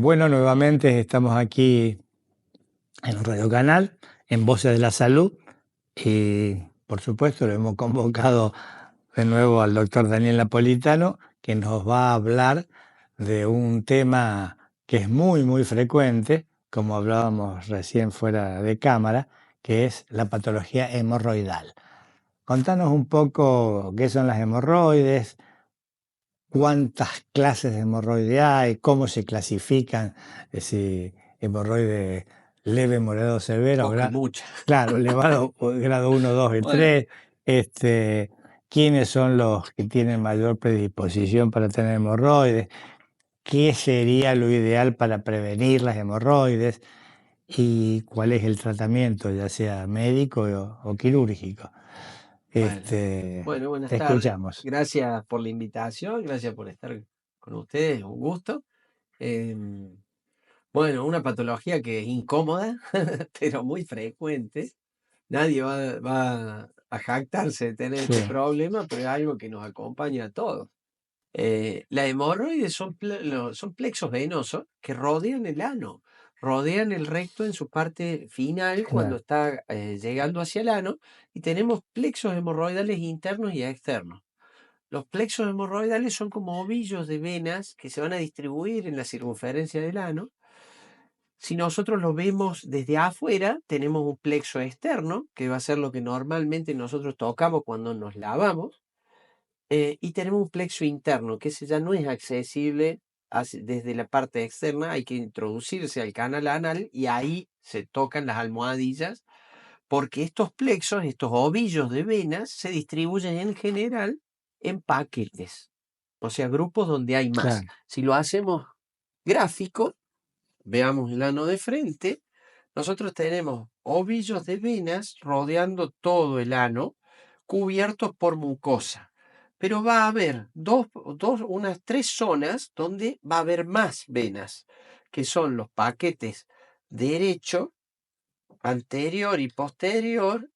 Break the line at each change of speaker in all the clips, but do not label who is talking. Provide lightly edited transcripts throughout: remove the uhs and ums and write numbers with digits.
Bueno, nuevamente estamos aquí en Radio Canal, en Voces de la Salud, y por supuesto lo hemos convocado de nuevo al doctor Daniel Napolitano, que nos va a hablar de un tema que es muy frecuente, como hablábamos recién fuera de cámara, que es la patología hemorroidal. Contanos un poco qué son las hemorroides, cuántas clases de hemorroide hay, cómo se clasifican, si hemorroide leve, moderado, severo,
Poca y mucha.
claro, elevado, grado 1, 2 y
Bueno,
3, quiénes son los que tienen mayor predisposición para tener hemorroides, qué sería lo ideal para prevenir las hemorroides y cuál es el tratamiento, ya sea médico o quirúrgico.
bueno, bueno, buenas
Te
tardes.
escuchamos.
Gracias por la invitación, gracias por estar con ustedes, un gusto. Bueno, una patología que es incómoda, pero muy frecuente. Nadie va a jactarse de tener este
Sí,
problema, pero es algo que nos acompaña a todos. Las hemorroides son plexos venosos que rodean el ano, rodean el recto en su parte final cuando
claro,
está llegando hacia el ano, y tenemos plexos hemorroidales internos y externos. Los plexos hemorroidales son como ovillos de venas que se van a distribuir en la circunferencia del ano. Si nosotros lo vemos desde afuera, tenemos un plexo externo, que va a ser lo que normalmente nosotros tocamos cuando nos lavamos. Y tenemos un plexo interno, que ese ya no es accesible desde la parte externa, hay que introducirse al canal anal y ahí se tocan las almohadillas, porque estos plexos, estos ovillos de venas, se distribuyen en general en paquetes, o sea, grupos donde hay más.
claro.
Si lo hacemos gráfico, veamos el ano de frente, nosotros tenemos ovillos de venas rodeando todo el ano, cubiertos por mucosa. Pero va a haber unas tres zonas donde va a haber más venas, que son los paquetes derecho, anterior y posterior,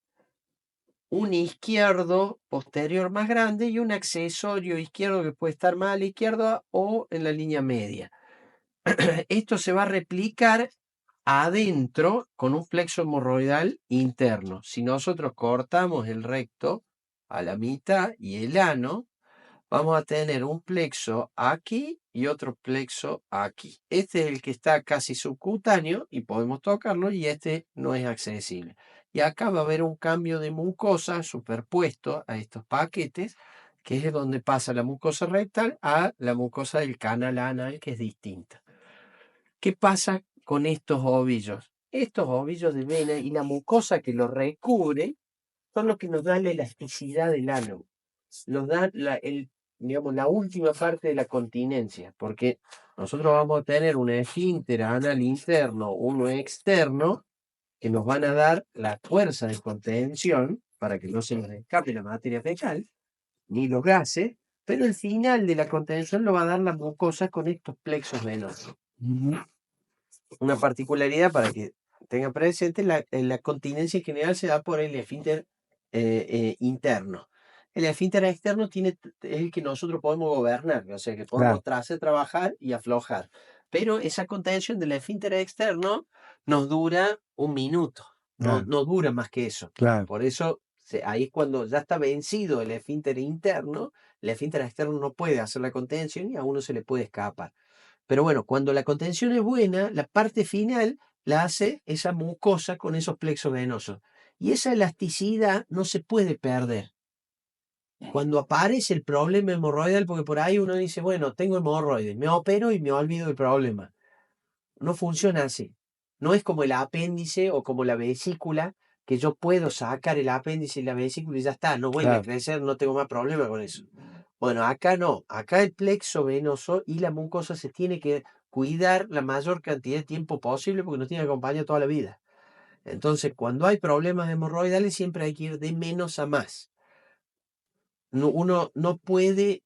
un izquierdo posterior más grande y un accesorio izquierdo que puede estar más a la izquierda o en la línea media. Esto se va a replicar adentro con un plexo hemorroidal interno. Si nosotros cortamos el recto a la mitad y el ano, vamos a tener un plexo aquí y otro plexo aquí. Este es el que está casi subcutáneo y podemos tocarlo, y este no es accesible. Y acá va a haber un cambio de mucosa superpuesto a estos paquetes, que es donde pasa la mucosa rectal a la mucosa del canal anal, que es distinta. ¿Qué pasa con estos ovillos? Estos ovillos de vena y la mucosa que los recubre son los que nos dan la elasticidad del ano. Nos dan digamos, la última parte de la continencia, porque nosotros vamos a tener un esfínter anal interno, uno externo, que nos van a dar la fuerza de contención para que no se nos escape la materia fecal, ni los gases, pero el final de la contención lo va a dar la mucosa con estos plexos venosos.
Ujú.
Una particularidad para que tengan presente, la continencia en general se da por el esfínter interno. El esfínter externo es el que nosotros podemos gobernar, o sea que podemos
Claro,
hacer trabajar y aflojar. Pero esa contención del esfínter externo nos dura un minuto, no,
claro,
no dura más que eso.
claro,
Por eso ahí es cuando ya está vencido el esfínter interno, el esfínter externo no puede hacer la contención y a uno se le puede escapar. Pero bueno, cuando la contención es buena, la parte final la hace esa mucosa con esos plexos venosos. Y esa elasticidad no se puede perder. Cuando aparece el problema hemorroidal, porque por ahí uno dice, bueno, tengo hemorroides, me opero y me olvido del problema. No funciona así. No es como el apéndice o como la vesícula, que yo puedo sacar el apéndice y la vesícula y ya está, no vuelve a
claro.
crecer, no tengo más problema con eso. Bueno, acá no, acá el plexo venoso y la mucosa se tiene que cuidar la mayor cantidad de tiempo posible porque nos tiene que acompañar toda la vida. Entonces, cuando hay problemas hemorroidales, siempre hay que ir de menos a más. Uno no puede,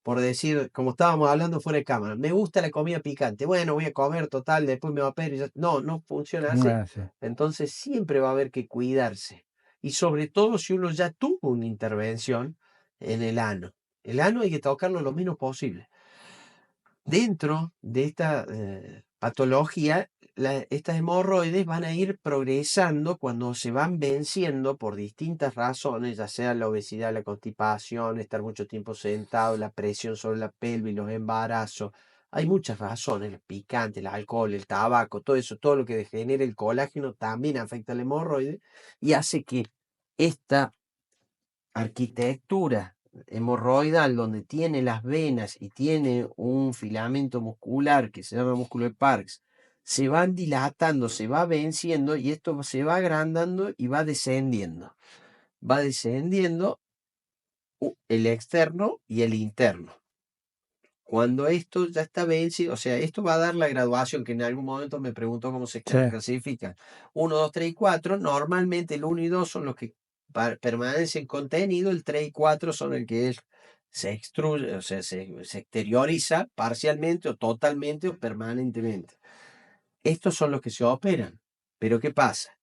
por decir, como estábamos hablando fuera de cámara, me gusta la comida picante, bueno, voy a comer total, después me va a pedir. No, no funciona así.
Ah, sí,
Entonces, siempre va a haber que cuidarse. Y sobre todo si uno ya tuvo una intervención en el ano. El ano hay que tocarlo lo menos posible. Dentro de esta patología, estas hemorroides van a ir progresando cuando se van venciendo por distintas razones, ya sea la obesidad, la constipación, estar mucho tiempo sentado, la presión sobre la pelvis, los embarazos. Hay muchas razones, el picante, el alcohol, el tabaco, todo eso, todo lo que degenera el colágeno también afecta al hemorroide y hace que esta arquitectura hemorroidal donde tiene las venas y tiene un filamento muscular que se llama músculo de Parks, se van dilatando, se va venciendo y esto se va agrandando y va descendiendo. Va descendiendo el externo y el interno. Cuando esto ya está vencido, o sea, esto va a dar la graduación que en algún momento me preguntó cómo se
Sí,
clasifican. 1, 2, 3 y 4. Normalmente el 1 y 2 son los que permanecen contenido, el 3 y 4 son el que se extruye, o sea, se exterioriza parcialmente o totalmente o permanentemente. Estos son los que se operan. Pero ¿qué pasa?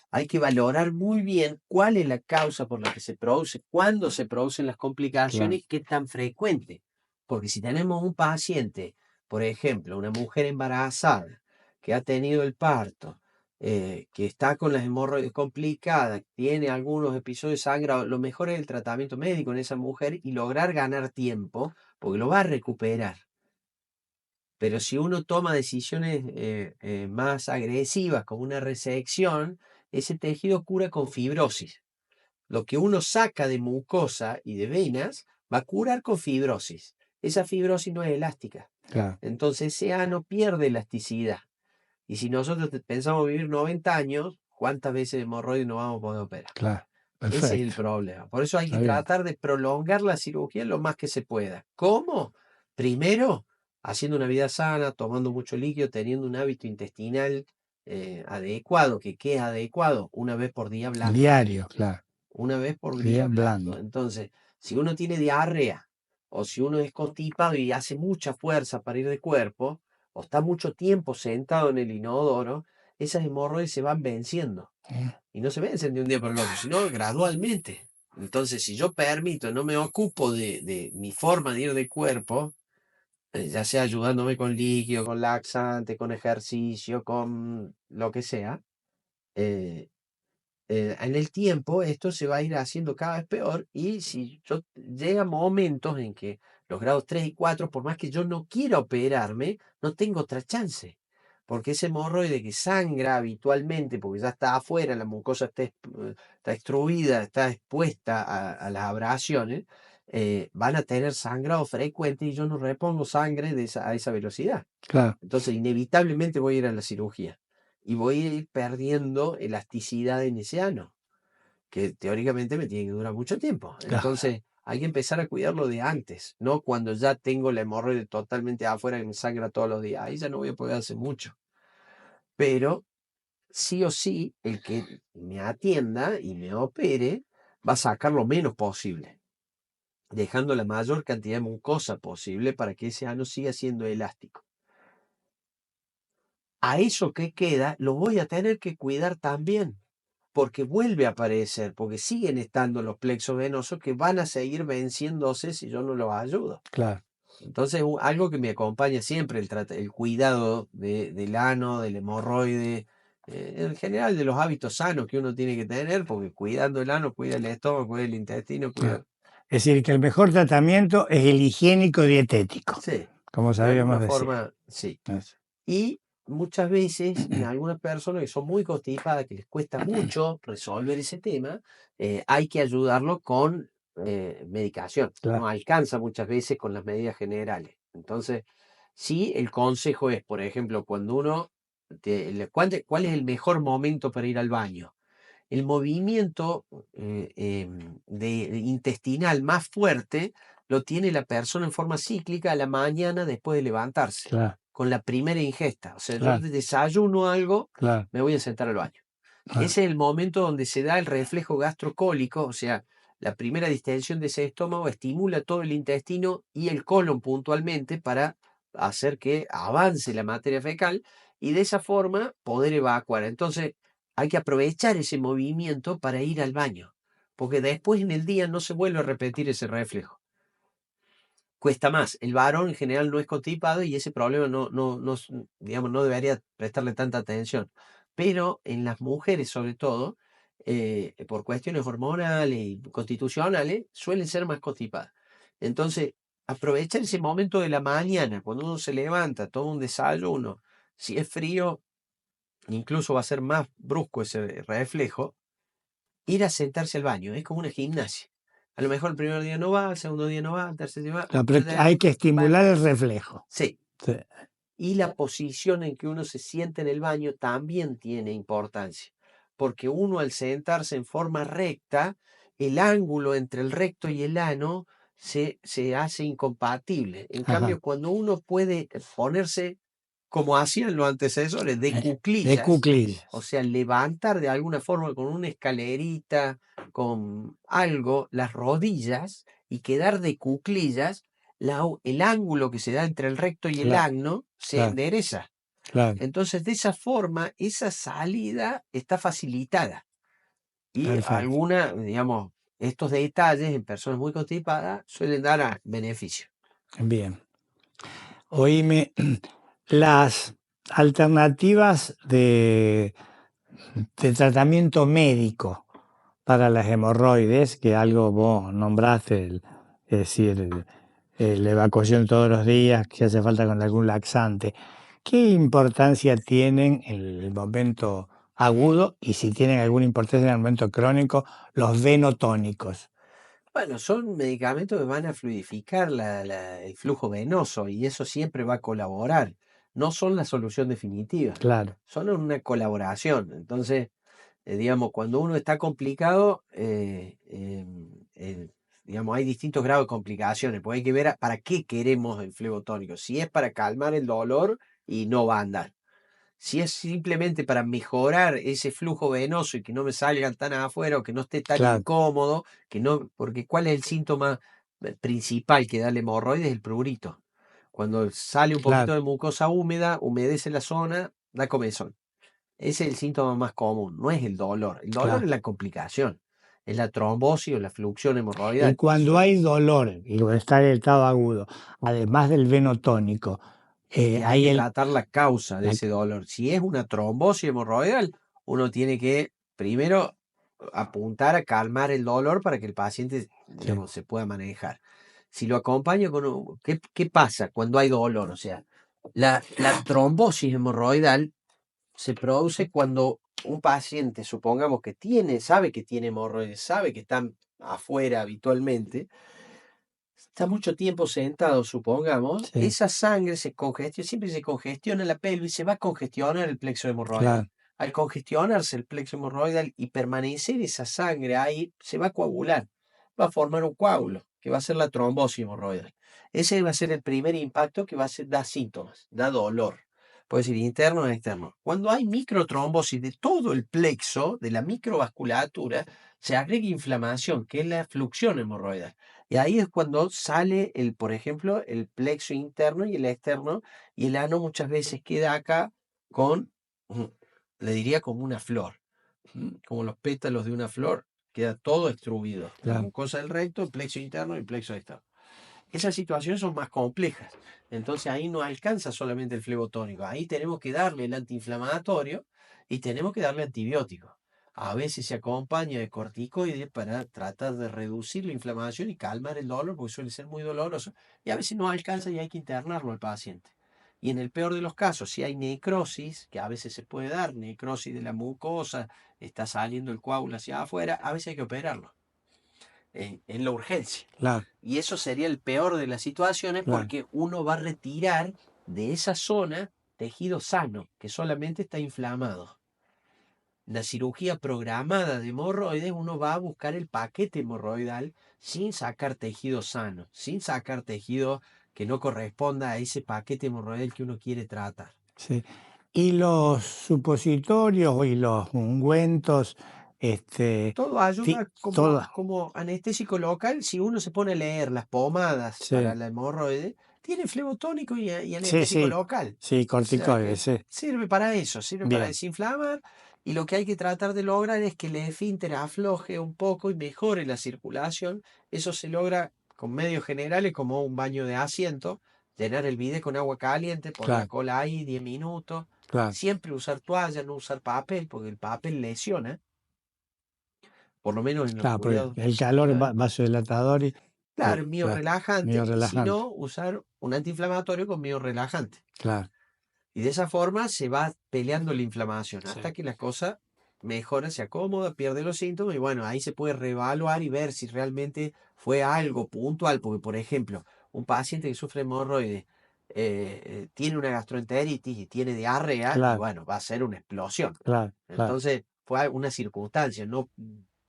Hay que valorar muy bien cuál es la causa por la que se produce, cuándo se producen las complicaciones
claro.
y qué tan frecuente. Porque si tenemos un paciente, por ejemplo, una mujer embarazada que ha tenido el parto, que está con las hemorroides complicadas, tiene algunos episodios sangrados, lo mejor es el tratamiento médico en esa mujer y lograr ganar tiempo, porque lo va a recuperar. Pero si uno toma decisiones más agresivas, como una resección, ese tejido cura con fibrosis. Lo que uno saca de mucosa y de venas va a curar con fibrosis. Esa fibrosis no es elástica.
Claro,
Entonces ese ano pierde elasticidad. Y si nosotros pensamos vivir 90 años, ¿cuántas veces hemorroides no vamos a poder operar?
claro.
Ese es el
Perfecto.
problema. Por eso hay que
Está bien.
tratar de prolongar la cirugía lo más que se pueda. ¿Cómo? Primero, haciendo una vida sana, tomando mucho líquido, teniendo un hábito intestinal adecuado, que quede adecuado, una vez por día blando.
Diario, claro.
Una vez por día
Bien
blando.
blando.
Entonces, si uno tiene diarrea o si uno es constipado y hace mucha fuerza para ir de cuerpo, o está mucho tiempo sentado en el inodoro, esas hemorroides se van venciendo.
¿Eh?
Y no se vencen de un día para el otro, sino gradualmente. Entonces, si yo permito, no me ocupo de mi forma de ir de cuerpo, ya sea ayudándome con líquido, con laxante, con ejercicio, con lo que sea, eh, en el tiempo esto se va a ir haciendo cada vez peor y si yo llega momentos en que los grados 3 y 4 por más que yo no quiera operarme, no tengo otra chance. Porque ese hemorroide que sangra habitualmente, porque ya está afuera, la mucosa está extruida, está expuesta a las abrasiones, van a tener sangrado frecuente y yo no repongo sangre a esa velocidad.
Claro,
Entonces, inevitablemente voy a ir a la cirugía y voy a ir perdiendo elasticidad en ese ano, que teóricamente me tiene que durar mucho tiempo.
claro.
Entonces, hay que empezar a cuidarlo de antes, no cuando ya tengo la hemorroide totalmente afuera que me sangra todos los días. Ahí ya no voy a poder hacer mucho. Pero sí o sí, el que me atienda y me opere va a sacar lo menos posible, dejando la mayor cantidad de mucosa posible para que ese ano siga siendo elástico. A eso que queda lo voy a tener que cuidar también, porque vuelve a aparecer, porque siguen estando los plexos venosos que van a seguir venciéndose si yo no los ayudo.
Claro.
Entonces, algo que me acompaña siempre, el cuidado del ano, del hemorroide, en general de los hábitos sanos que uno tiene que tener, porque cuidando el ano, cuida el estómago, cuida el intestino,
Claro.
cuida...
Es decir, que el mejor tratamiento es el higiénico dietético,
Sí,
como
de
sabíamos
alguna
decir.
forma, sí.
Eso.
Y muchas veces en algunas personas que son muy constipadas, que les cuesta mucho resolver ese tema, hay que ayudarlo con medicación. No
Claro,
alcanza muchas veces con las medidas generales. Entonces, sí, el consejo es, por ejemplo, cuando uno, ¿cuál es el mejor momento para ir al baño? El movimiento intestinal más fuerte lo tiene la persona en forma cíclica a la mañana después de levantarse,
claro,
con la primera ingesta. O sea, yo
claro,
desayuno algo,
claro.
me voy a sentar al baño.
Ah,
Ese es el momento donde se da el reflejo gastrocólico, o sea, la primera distensión de ese estómago estimula todo el intestino y el colon puntualmente para hacer que avance la materia fecal y de esa forma poder evacuar. Entonces, hay que aprovechar ese movimiento para ir al baño, porque después en el día no se vuelve a repetir ese reflejo. cuesta más. El varón en general no es constipado y ese problema digamos, no debería prestarle tanta atención. Pero en las mujeres, sobre todo, por cuestiones hormonales y constitucionales, suelen ser más constipadas. Entonces, aprovechar ese momento de la mañana, cuando uno se levanta, toma un desayuno, si es frío, incluso va a ser más brusco ese reflejo, ir a sentarse al baño, es como una gimnasia. A lo mejor el primer día no va, el segundo día no va, el tercer día va,
Claro,
pero
pero hay que
va.
estimular el reflejo.
Sí,
Sí.
y la posición en que uno se siente en el baño también tiene importancia, porque uno al sentarse en forma recta, el ángulo entre el recto y el ano se hace incompatible. En
Ajá.
cambio, cuando uno puede ponerse, como hacían los antecesores, de
De
cuclillas, o
cuclillas.
sea, levantar de alguna forma con una escalerita, con algo, las rodillas y quedar de cuclillas, el ángulo que se da entre el recto y el
Claro,
ano se
claro,
endereza.
claro.
Entonces, de esa forma, esa salida está facilitada. Y
Perfecto.
digamos, estos detalles en personas muy constipadas suelen dar beneficio.
Bien. Oíme, las alternativas de tratamiento médico para las hemorroides, que algo vos nombraste, es decir, la evacuación todos los días, que hace falta con algún laxante. ¿Qué importancia tienen en el momento agudo y si tienen alguna importancia en el momento crónico los venotónicos?
Bueno, son medicamentos que van a fluidificar el flujo venoso y eso siempre va a colaborar. No son la solución definitiva,
Claro,
son una colaboración. Entonces, digamos, cuando uno está complicado, digamos, hay distintos grados de complicaciones, pues hay que ver para qué queremos el flebotónico. Si es para calmar el dolor y no va a andar. Si es simplemente para mejorar ese flujo venoso y que no me salgan tan afuera o que no esté tan
claro,
incómodo, que no, porque ¿cuál es el síntoma principal que da el hemorroide? Es el prurito. Cuando sale un poquito
claro,
de mucosa húmeda, humedece la zona, da comezón. Ese es el síntoma más común, no es el dolor. El dolor es
claro.
la complicación, es la trombosis o la fluxión
Y
hemorroidal.
cuando hay dolor, y cuando está en el estado agudo, además del venotónico,
Es que hay
hay
que tratar la causa de ese dolor. Si es una trombosis hemorroidal, uno tiene que primero apuntar a calmar el dolor para que el paciente,
sí,
digamos, se pueda manejar. Si lo acompaño con ¿qué pasa cuando hay dolor? O sea, la trombosis hemorroidal se produce cuando un paciente, supongamos que sabe que tiene hemorroides, sabe que están afuera habitualmente, está mucho tiempo sentado, supongamos,
sí,
esa sangre se congestiona, siempre se congestiona la pelvis, se va a congestionar el plexo hemorroidal.
claro,
Al congestionarse el plexo hemorroidal y permanecer esa sangre ahí, se va a coagular, va a formar un coágulo, que va a ser la trombosis hemorroidal. Ese va a ser el primer impacto que da síntomas, da dolor. Puede ser interno o externo. Cuando hay microtrombosis de todo el plexo, de la microvasculatura, se agrega inflamación, que es la fluxión hemorroidal. Y ahí es cuando sale por ejemplo, el plexo interno y el externo, y el ano muchas veces queda acá con, le diría como una flor, como los pétalos de una flor, queda todo extruido. La
claro.
mucosa del recto, el plexo interno y el plexo externo. Esas situaciones son más complejas. Entonces ahí no alcanza solamente el flebotónico. Ahí tenemos que darle el antiinflamatorio y tenemos que darle antibiótico. A veces se acompaña de corticoides para tratar de reducir la inflamación y calmar el dolor, porque suele ser muy doloroso. Y a veces no alcanza y hay que internarlo al paciente. Y en el peor de los casos, si hay necrosis, que a veces se puede dar, necrosis de la mucosa, está saliendo el coágulo hacia afuera, a veces hay que operarlo en la urgencia.
Claro,
Y eso sería el peor de las situaciones
claro.
porque uno va a retirar de esa zona tejido sano, que solamente está inflamado. La cirugía programada de hemorroides, uno va a buscar el paquete hemorroidal sin sacar tejido sano, sin sacar tejido que no corresponda a ese paquete hemorroidal que uno quiere tratar.
Sí. Y los supositorios y los ungüentos,
Todo ayuda
todo,
como anestésico local si uno se pone a leer las pomadas para
sí,
la hemorroide, tiene flebotónico y
sí,
anestésico
sí,
local.
sí,
O sea
corticoides,
que
sí,
sirve para eso, sirve para
bien,
desinflamar y lo que hay que tratar de lograr es que el esfínter afloje un poco y mejore la circulación. Eso se logra con medios generales como un baño de asiento, llenar el bidet con agua caliente, poner la
claro,
cola ahí 10 minutos,
claro,
siempre usar toalla, no usar papel, porque el papel lesiona, por lo menos en los
claro, porque
cuidados
el calor,
personales.
vasodilatador y
Claro, mío
claro, medio
relajante, y si
relajante,
no, usar un antiinflamatorio con mío relajante.
claro,
Y de esa forma se va peleando la inflamación
sí,
hasta que la cosa mejora, se acomoda, pierde los síntomas y bueno, ahí se puede reevaluar y ver si realmente fue algo puntual. Porque, por ejemplo, un paciente que sufre hemorroides tiene una gastroenteritis y tiene diarrea y
claro,
bueno, va a ser una explosión.
claro, claro,
Entonces, fue una circunstancia, no,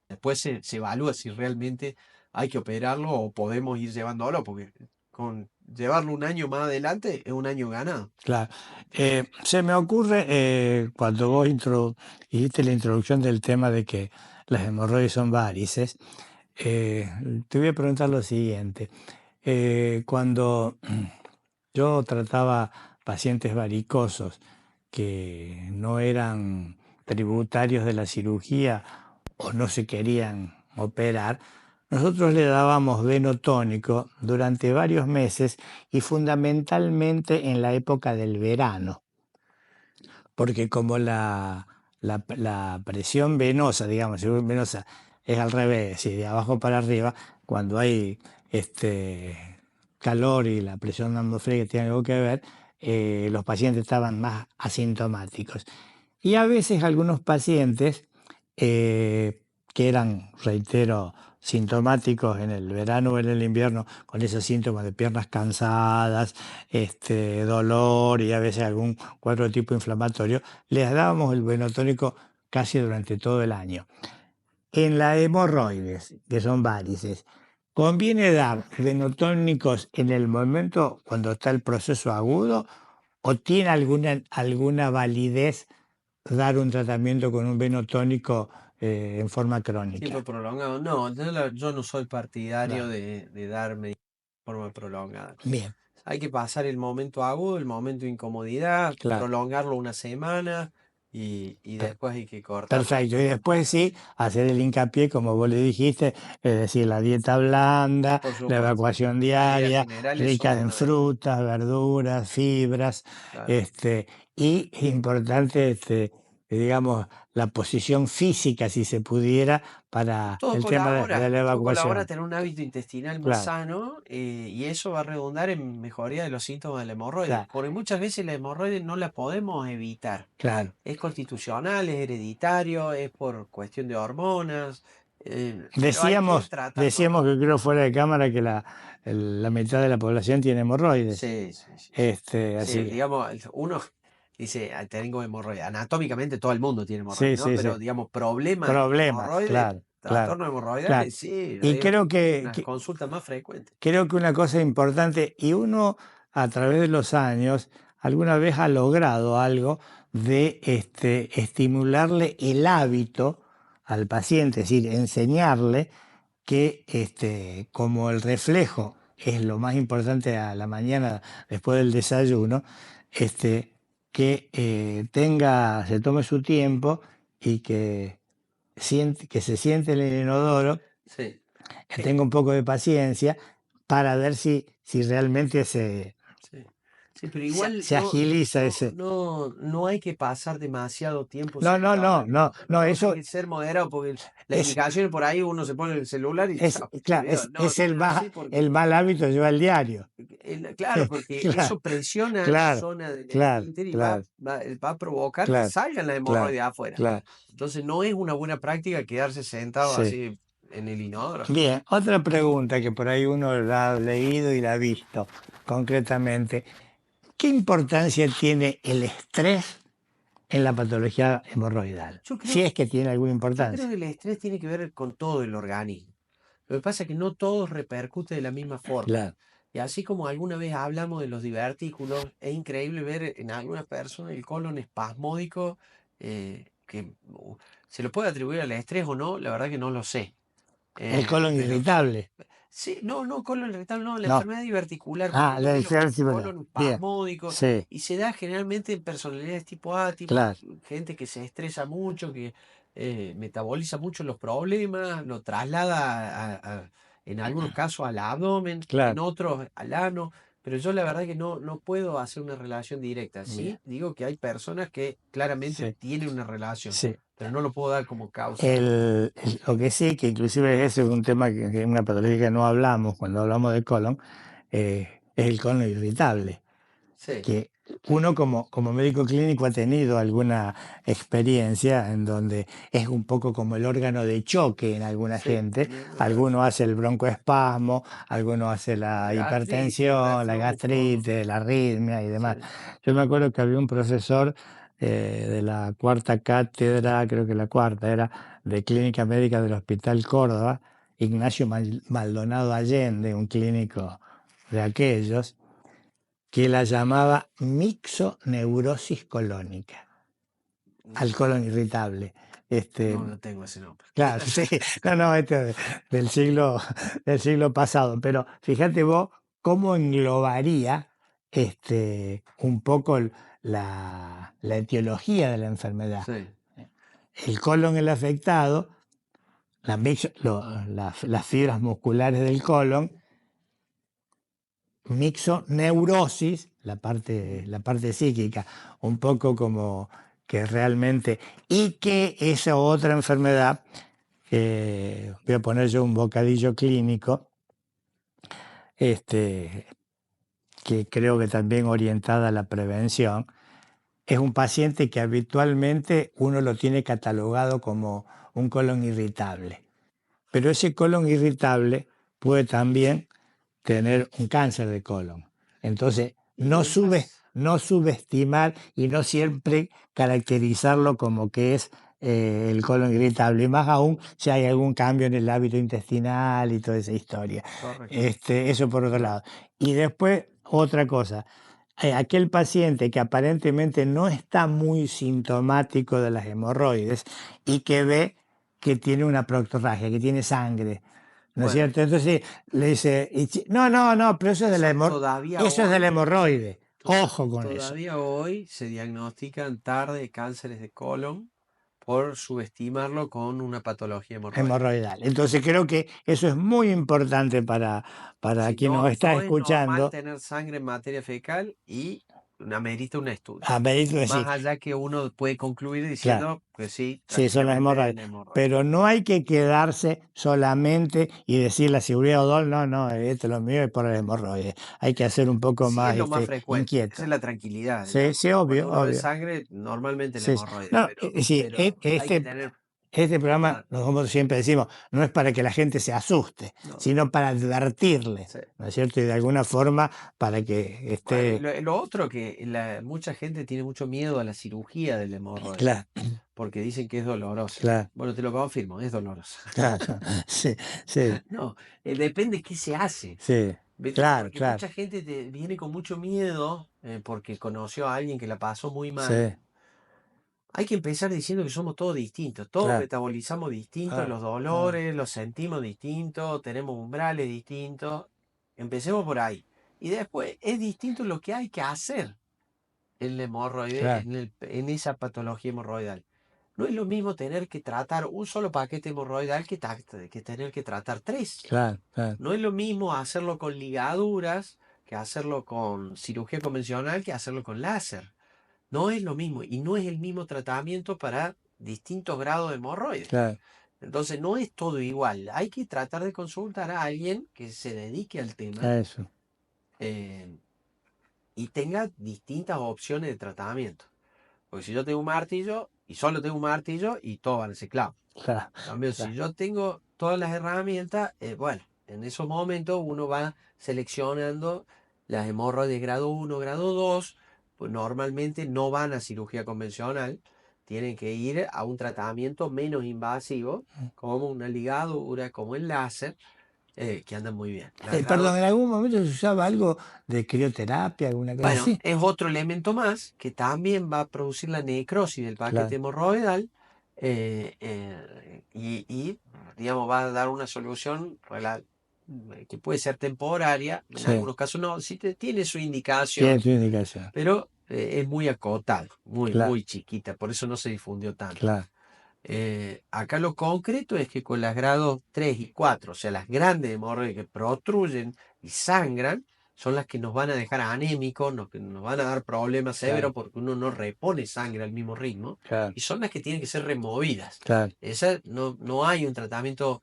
después se evalúa si realmente hay que operarlo o podemos ir llevándolo, porque con llevarlo un año más adelante es un año ganado.
claro. Se me ocurre, cuando vos hiciste la introducción del tema de que las hemorroides son varices, eh, te voy a preguntar lo siguiente. Cuando yo trataba pacientes varicosos que no eran tributarios de la cirugía o no se querían operar, nosotros le dábamos venotónico durante varios meses y fundamentalmente en la época del verano, porque como la presión venosa, digamos, según venosa, es al revés, y de abajo para arriba, cuando hay calor y la presión atmosférica tiene algo que ver, los pacientes estaban más asintomáticos. Y a veces algunos pacientes que eran, reitero, sintomáticos en el verano o en el invierno, con esos síntomas de piernas cansadas, dolor y a veces algún cuadro tipo inflamatorio, les dábamos el venotónico casi durante todo el año. En la hemorroides, que son varices, ¿conviene dar venotónicos en el momento cuando está el proceso agudo o tiene alguna validez dar un tratamiento con un venotónico en forma
Tiempo
crónica?
prolongado. No, yo no soy partidario
Claro.
de dar medicina de forma prolongada.
Bien,
Hay que pasar el momento agudo, el momento de incomodidad,
claro.
prolongarlo una semana y
Per-
después hay que cortar
Perfecto. Y
porque,
después sí, hacer el hincapié, como vos le dijiste, es decir, la dieta blanda,
por
la
supuesto,
evacuación
medidas
diaria,
generales son
rica en
fundamentales.
frutas, verduras, fibras,
Claro.
y importante, digamos, la posición física, si se pudiera, para el tema de la
Todo colabora a
evacuación.
tener un hábito intestinal más
Claro,
sano y eso va a redundar en mejoría de los síntomas de la hemorroide,
claro,
porque muchas veces la hemorroide no la podemos evitar.
claro.
Es constitucional, es hereditario, es por cuestión de hormonas, pero hay que tratarlo
Decíamos que creo fuera de cámara que la mitad de la población tiene hemorroides.
sí, sí, sí, sí. Sí,
Así que,
digamos, uno dice, "Ah, tengo hemorroides". Anatómicamente todo el mundo tiene hemorroides,
sí,
¿no?
sí, sí.
Pero digamos, problemas de
Problemas,
hemorroides,
claro, claro,
trastornos
claro.
hemorroidales, sí,
Y
es una consulta más frecuente.
creo que una cosa importante, y uno a través de los años alguna vez ha logrado algo de estimularle el hábito al paciente, es decir, enseñarle que como el reflejo es lo más importante a la mañana después del desayuno, que se tome su tiempo y que se siente en el inodoro,
Sí.
que tenga un poco de paciencia para ver si realmente
Sí. Sí, pero igual
se agiliza ese.
no hay que pasar demasiado tiempo
No, no,
sentado en
no,
el
no,
inodoro,
no,
¿no? Hay
eso
que ser moderado porque las
es,
indicaciones por ahí uno se pone el celular y chao, se
claro,
olvidó. No,
es
no es así porque,
el mal hábito lleva el diario.
claro, porque
Claro,
eso presiona la
claro,
zona del
claro,
esfínter y
claro,
va a provocar que
claro,
salgan las
claro,
hemorroides afuera.
claro,
Entonces no es una buena práctica quedarse sentado
sí.
así en el inodoro.
Bien, otra pregunta que por ahí uno la ha leído y la ha visto concretamente. ¿Qué importancia tiene el estrés en la patología hemorroidal?
Yo
Si
creo,
es que tiene alguna
yo creo
importancia.
que el estrés tiene que ver con todo el organismo. Lo que pasa es que no todo repercute de la misma forma.
Claro,
Y así como alguna vez hablamos de los divertículos, es increíble ver en algunas personas el colon espasmódico, que se lo puede atribuir al estrés o no, la verdad que no lo sé.
el colon
Pero
irritable.
sí, no, colon irritable, no, la
No.
enfermedad diverticular,
Ah,
porque
la
viste los
diferencia.
colon
Bien,
espasmódicos,
sí,
y se da generalmente en personalidades tipo A, tipo
claro,
gente que se estresa mucho, que metaboliza mucho los problemas, lo traslada en algunos casos al abdomen, en
Claro,
otros al ano, pero yo la verdad que no puedo hacer una relación directa.
bien,
Sí, digo que hay personas que claramente
sí,
tienen una relación,
sí.
pero no lo puedo dar como causa.
Lo que sí, que inclusive ese es un tema que es una patología que no hablamos cuando hablamos de colon, es el colon irritable.
Sí,
Que uno como médico clínico ha tenido alguna experiencia en donde es un poco como el órgano de choque en alguna
sí,
gente.
es verdad.
Alguno hace el broncoespasmo, alguno hace la
La gastritis, el
hipertensión, la
reflujo.
gastritis, la arritmia y
Sí,
demás. Yo me acuerdo que había un profesor de la cuarta cátedra, creo que la cuarta era, de clínica médica del Hospital Córdoba, Ignacio Maldonado Allende, un clínico de aquellos, que la llamaba mixoneurosis colónica, al
mm,
colon irritable. Este,
no, no tengo ese nombre.
claro, sí, no, no, del siglo, del siglo pasado, pero fíjate vos cómo englobaría un poco la etiología de la enfermedad.
Sí,
El colon el afectado, las fibras musculares del colon, mixoneurosis,
mm,
la parte psíquica, un poco como que realmente, y que esa otra enfermedad, voy a poner yo un bocadillo clínico, este, que creo que también orientada a la prevención, es un paciente que habitualmente uno lo tiene catalogado como un colon irritable. Pero ese colon irritable puede también tener un cáncer de colon. Entonces,
y es más,
no subestimar y no siempre caracterizarlo como que es el colon irritable, y más aún si hay algún cambio en el hábito intestinal y toda esa historia.
correcto.
Eso por otro
Bueno,
lado. Y después, otra cosa, aquel paciente que aparentemente no está muy sintomático de las hemorroides y que ve que tiene una proctorragia, que tiene sangre, ¿no es
bueno,
cierto? Entonces le dice, no, no, no, pero
eso todavía
eso es de la
hoy,
hemorroide. Ojo con eso.
todavía hoy se diagnostican tarde cánceres de colon por subestimarlo con una patología hemorroide.
Hemorroidal. Entonces creo que eso es muy importante para
Si
quien nos
no,
está
no es normal
escuchando.
tener sangre en materia fecal y amerita un estudio.
A ver,
Más
decir,
allá que uno puede concluir
claro.
diciendo que sí,
Sí, son las
tranquilamente es
hemorroides.
la hemorroide.
Pero no hay que quedarse solamente y decir la seguridad odol, no, no, esto es lo mío es por el hemorroide. Hay que hacer un poco
Sí, es
más
lo más frecuente. Esa
inquieto.
es la tranquilidad,
Sí,
digamos.
sí, obvio,
Cuando uno ve
obvio.
sangre, normalmente la
Sí, sí.
hemorroide,
No, sí,
pero hay que tener
este programa,
cuidado.
nosotros siempre decimos, no es para que la gente se asuste,
No,
sino para advertirle,
sí.
¿no es cierto? Y de alguna forma para que
Bueno, y
esté,
lo otro que mucha gente tiene mucho miedo a la cirugía del hemorroide,
claro,
porque dicen que es dolorosa.
claro,
Bueno, te lo confirmo, es dolorosa.
claro, sí, sí,
No, depende qué se hace.
sí,
¿Viste?
claro,
Porque
claro,
mucha gente viene con mucho miedo porque conoció a alguien que la pasó muy mal.
sí,
Hay que empezar diciendo que somos todos distintos, todos
claro,
metabolizamos distintos
claro,
los
claro,
dolores, los sentimos distintos, tenemos umbrales distintos. Empecemos por ahí. Y después es distinto lo que hay que hacer en el hemorroide,
claro,
en esa patología hemorroidal. No es lo mismo tener que tratar un solo paquete hemorroidal que tener que tratar tres.
claro, claro,
No es lo mismo hacerlo con ligaduras que hacerlo con cirugía convencional que hacerlo con láser. No es lo mismo y no es el mismo tratamiento para distintos grados de hemorroides.
claro,
Entonces no es todo igual. Hay que tratar de consultar a alguien que se dedique al tema
eso,
eh, y tenga distintas opciones de tratamiento. Porque si yo tengo un martillo y solo tengo un martillo y todo van a ser clavos.
claro,
En cambio, si
claro,
yo tengo todas las herramientas, bueno, en esos momentos uno va seleccionando las hemorroides de grado 1, grado 2, pues normalmente no van a cirugía convencional, tienen que ir a un tratamiento menos invasivo, como una ligadura, como el láser, que andan muy bien. Las
perdón,
grado,
¿en algún momento se usaba algo de crioterapia, alguna cosa
bueno,
así?
es otro elemento más que también va a producir la necrosis del paquete
Claro,
hemorroidal digamos, va a dar una solución que puede ser temporaria, en
sí,
algunos casos no, sí tiene su
tiene
indicación,
tu indicación,
pero es muy acotado, muy,
claro,
muy chiquita, por eso no se difundió tanto.
claro.
Acá lo concreto es que con las grados 3 y 4, o sea, las grandes hemorroides que protruyen y sangran, son las que nos van a dejar anémicos, que nos van a dar problemas severos
Claro,
porque uno no repone sangre al mismo ritmo,
claro,
y son las que tienen que ser removidas.
claro,
Esa no hay un tratamiento,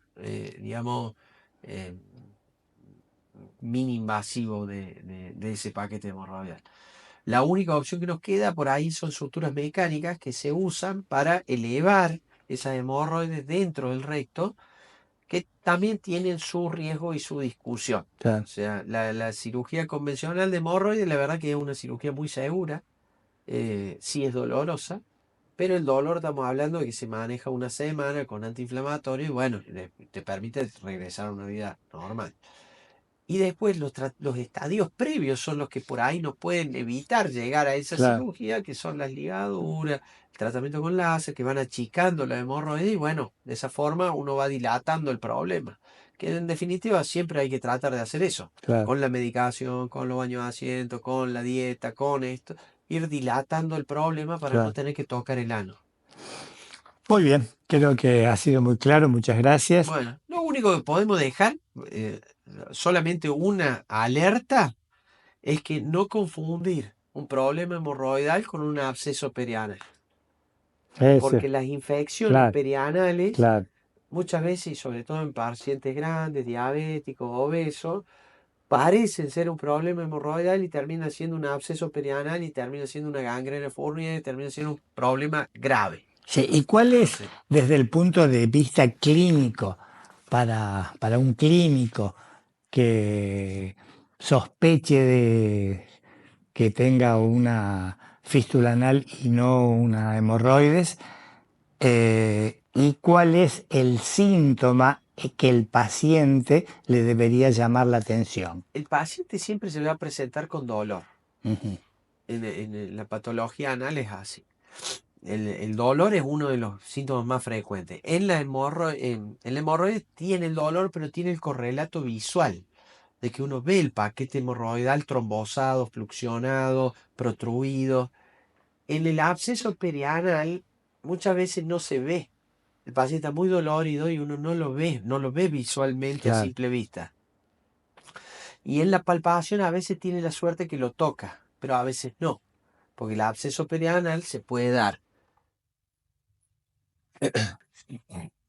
digamos, eh, mini-invasivo de ese paquete hemorroidal. La única opción que nos queda por ahí son suturas mecánicas que se usan para elevar esas hemorroides dentro del recto, que también tienen su riesgo y su discusión. O
claro.
sea, la cirugía convencional de hemorroides, la verdad que es una cirugía muy segura, sí es dolorosa, pero el dolor estamos hablando de que se maneja una semana con antiinflamatorio y bueno, te permite regresar a una vida normal. Y después los estadios previos son los que por ahí no pueden evitar llegar a esa
Claro,
cirugía, que son las ligaduras, el tratamiento con láser, que van achicando la hemorroide y bueno, de esa forma uno va dilatando el problema. Que en definitiva siempre hay que tratar de hacer eso,
claro.
con la medicación, con los baños de asiento, con la dieta, con esto, ir dilatando el problema para no
Claro.
tener que tocar el ano.
Muy bien, creo que ha sido muy claro, muchas gracias.
Bueno, lo único que podemos dejar, eh, solamente una alerta, es que no confundir un problema hemorroidal con un absceso perianal,
Ese,
porque las infecciones
claro,
perianales
claro,
muchas veces, y sobre todo en pacientes grandes, diabéticos, obesos, parecen ser un problema hemorroidal y termina siendo un absceso perianal y termina siendo una gangrena furnia y termina siendo un problema grave.
sí, ¿y cuál es,
Sí.
desde el punto de vista clínico, para un clínico que sospeche de que tenga una fístula anal y no una hemorroides, y cuál es el síntoma que el paciente le debería llamar la atención?
El paciente siempre se va a presentar con dolor.
Ujú.
En la patología anal es así. El dolor es uno de los síntomas más frecuentes. En la hemorroide tiene el dolor, pero tiene el correlato visual, de que uno ve el paquete hemorroidal trombosado, fluxionado, protruido. En el absceso perianal muchas veces no se ve. El paciente está muy dolorido y uno no lo ve visualmente a
Claro,
simple vista. Y en la palpación a veces tiene la suerte que lo toca, pero a veces no, porque el absceso perianal se puede dar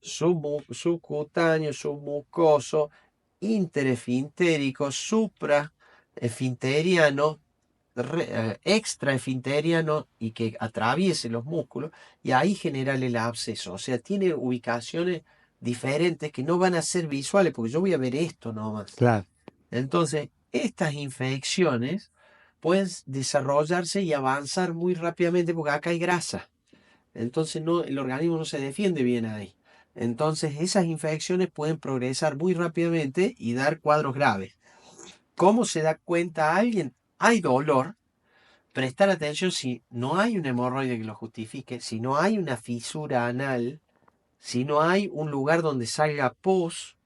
subcutáneo, submucoso, interefintérico, supraefinteriano, extraefinteriano y que atraviese los músculos y ahí genera el absceso. O sea, tiene ubicaciones diferentes que no van a ser visuales porque yo voy a ver esto nomás.
claro,
Entonces, estas infecciones pueden desarrollarse y avanzar muy rápidamente porque acá hay grasa. Entonces no, el organismo no se defiende bien ahí. Entonces esas infecciones pueden progresar muy rápidamente y dar cuadros graves. ¿Cómo se da cuenta alguien? Hay dolor. Prestar atención si no hay un hemorroide que lo justifique, si no hay una fisura anal, si no hay un lugar donde salga pus,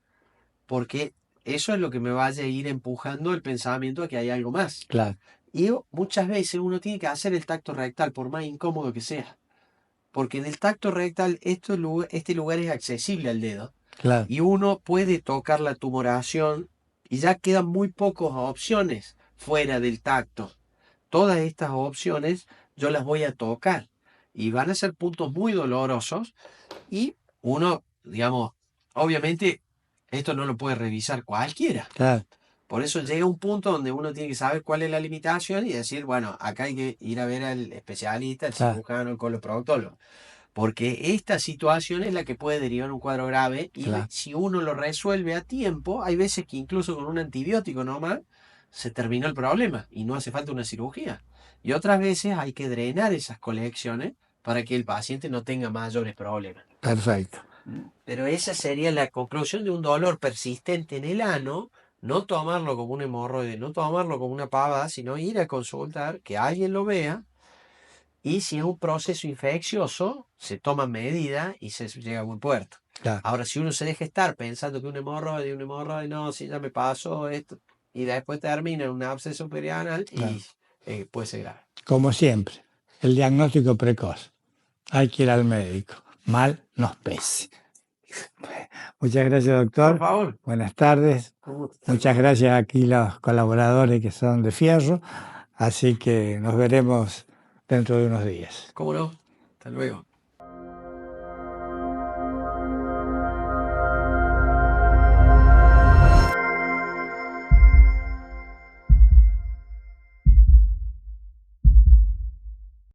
porque eso es lo que me vaya a ir empujando el pensamiento de que hay algo más.
claro,
Y muchas veces uno tiene que hacer el tacto rectal, por más incómodo que sea. Porque en el tacto rectal este lugar es accesible al dedo
claro.
y uno puede tocar la tumoración y ya quedan muy pocas opciones fuera del tacto. Todas estas opciones yo las voy a tocar y van a ser puntos muy dolorosos y uno, digamos, obviamente esto no lo puede revisar cualquiera.
Claro,
Por eso llega un punto donde uno tiene que saber cuál es la limitación y decir, bueno, acá hay que ir a ver al especialista, al
claro,
cirujano, el coloproctólogo. Porque esta situación es la que puede derivar en un cuadro grave y
claro.
si uno lo resuelve a tiempo, hay veces que incluso con un antibiótico nomás se terminó el problema y no hace falta una cirugía. Y otras veces hay que drenar esas colecciones para que el paciente no tenga mayores problemas.
Perfecto.
Pero esa sería la conclusión de un dolor persistente en el ano, no tomarlo como un hemorroide, no tomarlo como una pavada, sino ir a consultar, que alguien lo vea y si es un proceso infeccioso, se toman medidas y se llega a buen puerto.
Claro.
Ahora, si uno se deja estar pensando que un hemorroide, no, si ya me pasó esto, y después termina en un absceso perianal
Claro.
y puede ser grave.
Como siempre, el diagnóstico precoz. Hay que ir al médico. mal nos pese. Muchas gracias,
Por
doctor.
favor.
Buenas tardes.
Un gusto.
Muchas gracias aquí los colaboradores que son de Fierro. Así que nos veremos dentro de unos días.
¿Cómo no? Hasta luego.